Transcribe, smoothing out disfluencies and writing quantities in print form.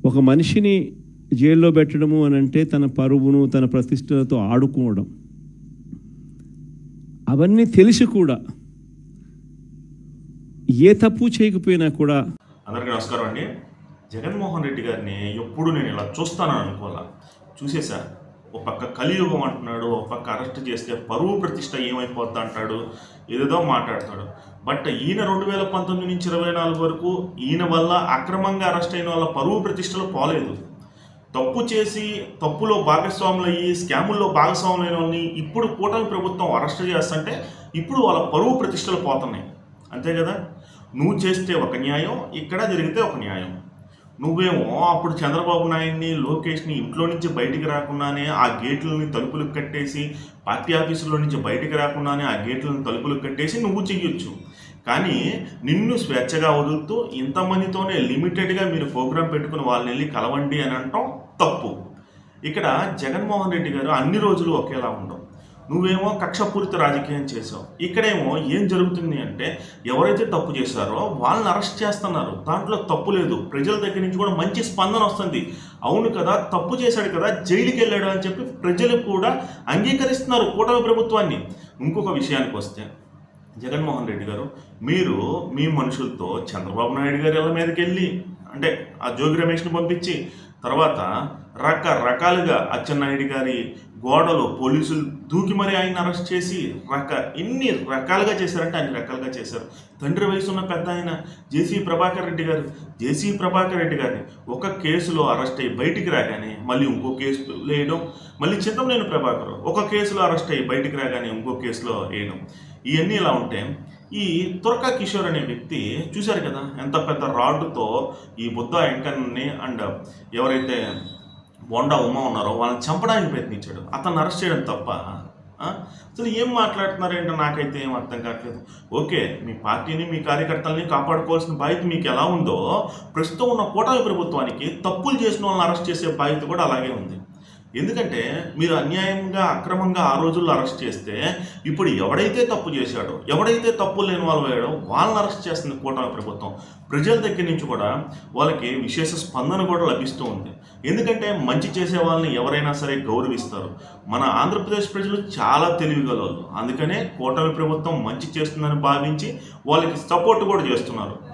ఒక మనిషిని జైల్లో పెట్టడము అని అంటే తన పరువును తన ప్రతిష్టలతో ఆడుకోవడం, అవన్నీ తెలిసి కూడా ఏ తప్పు చేయకపోయినా కూడా. అందరికీ నమస్కారం అండి. జగన్మోహన్ రెడ్డి గారిని ఎప్పుడు నేను ఇలా చూస్తానని అనుకోవాలా. చూసేసా. ఒక పక్క కలియుగం అంటున్నాడు, ఒక పక్క అరెస్ట్ చేస్తే పరువు ప్రతిష్ట ఏమైపోద్ది అంటాడు, ఏదేదో మాట్లాడతాడు. బట్ ఈయన 2019 నుంచి 24 వరకు ఈయన వల్ల అక్రమంగా అరెస్ట్ అయిన వాళ్ళ పరువు ప్రతిష్టలు పోలేదు. తప్పు చేసి తప్పులో భాగస్వాములు అయ్యి స్కాముల్లో భాగస్వాములు అయిన వాళ్ళని ఇప్పుడు కూటమి ప్రభుత్వం అరెస్ట్ చేస్తుంటే ఇప్పుడు వాళ్ళ పరువు ప్రతిష్టలు పోతున్నాయి. అంతే కదా. నువ్వు చేస్తే ఒక న్యాయం, ఇక్కడ జరిగితే ఒక న్యాయం. నువ్వేమో అప్పుడు చంద్రబాబు నాయుడిని లోకేష్ని ఇంట్లో నుంచి బయటికి రాకుండానే ఆ గేట్లని తలుపులకు కట్టేసి, పార్టీ ఆఫీసులో నుంచి బయటికి రాకుండానే ఆ గేట్లను తలుపులకు కట్టేసి నువ్వు చెయ్యొచ్చు. కానీ నిన్ను స్వేచ్ఛగా వదులుతూ ఇంతమందితోనే లిమిటెడ్గా మీరు ప్రోగ్రాం పెట్టుకుని వాళ్ళని వెళ్ళి కలవండి అని అనటం తప్పు. ఇక్కడ జగన్మోహన్ రెడ్డి గారు అన్ని రోజులు ఒకేలా ఉండవు. నువ్వేమో కక్షపూరిత రాజకీయం చేసావు. ఇక్కడేమో ఏం జరుగుతుంది అంటే ఎవరైతే తప్పు చేశారో వాళ్ళని అరెస్ట్ చేస్తున్నారు. దాంట్లో తప్పు లేదు. ప్రజల దగ్గర నుంచి కూడా మంచి స్పందన వస్తుంది. అవును కదా, తప్పు చేశాడు కదా, జైలుకి వెళ్ళాడు అని చెప్పి ప్రజలు కూడా అంగీకరిస్తున్నారు కూటమి ప్రభుత్వాన్ని. ఇంకొక విషయానికి వస్తే జగన్మోహన్ రెడ్డి గారు, మీరు మీ మనుషులతో చంద్రబాబు నాయుడు గారి ఇళ్ళ మీదకి వెళ్ళి అంటే ఆ జోగి రమేష్ని పంపించి తర్వాత రకరకాలుగా అచ్చెన్నాయుడు గారి గోడలో పోలీసులు దూకి మరీ ఆయన అరెస్ట్ చేసి ఎన్ని రకాలుగా చేశారంటే అన్ని రకాలుగా చేశారు. తండ్రి వయసు ఉన్న పెద్ద ఆయన జేసీ ప్రభాకర్ రెడ్డి గారిని ఒక కేసులో అరెస్ట్ అయ్యి బయటికి రాగానే మళ్ళీ ఇంకో కేసు వేయడం, మళ్ళీ చింతమనేని ప్రభాకర్ ఒక కేసులో అరెస్ట్ అయ్యి బయటికి రాగానే ఇంకో కేసులో వేయడం. ఇవన్నీ ఇలా ఉంటే ఈ తురకా కిషోర్ అనే వ్యక్తి చూశారు కదా, ఎంత పెద్ద రాడ్డుతో ఈ బుద్ధ వెంకన్నని అండ్ ఎవరైతే బోండా ఉమ్మ ఉన్నారో వాళ్ళని చంపడానికి ప్రయత్నించాడు. అతన్ని అరెస్ట్ చేయడం తప్ప అసలు ఏం మాట్లాడుతున్నారేంటో నాకైతే ఏం అర్థం కావట్లేదు. ఓకే, మీ పార్టీని మీ కార్యకర్తల్ని కాపాడుకోవాల్సిన బాధ్యత మీకు ఎలా ఉందో ప్రస్తుతం ఉన్న కూటమి ప్రభుత్వానికి తప్పులు చేసిన వాళ్ళని అరెస్ట్ చేసే బాధ్యత కూడా అలాగే ఉంది. ఎందుకంటే మీరు అన్యాయంగా అక్రమంగా ఆ రోజుల్లో అరెస్ట్ చేస్తే ఇప్పుడు ఎవడైతే తప్పు చేశాడో, ఎవడైతే తప్పులు లేని వాళ్ళు అయ్యాడో వాళ్ళని అరెస్ట్ చేస్తుంది కూటమి ప్రభుత్వం. ప్రజల దగ్గర నుంచి కూడా వాళ్ళకి విశేష స్పందన కూడా లభిస్తూ ఉంది. ఎందుకంటే మంచి చేసే వాళ్ళని ఎవరైనా సరే గౌరవిస్తారు. మన ఆంధ్రప్రదేశ్ ప్రజలు చాలా తెలివిగలవాళ్ళు. అందుకనే కూటమి ప్రభుత్వం మంచి చేస్తుందని భావించి వాళ్ళకి సపోర్ట్ కూడా చేస్తున్నారు.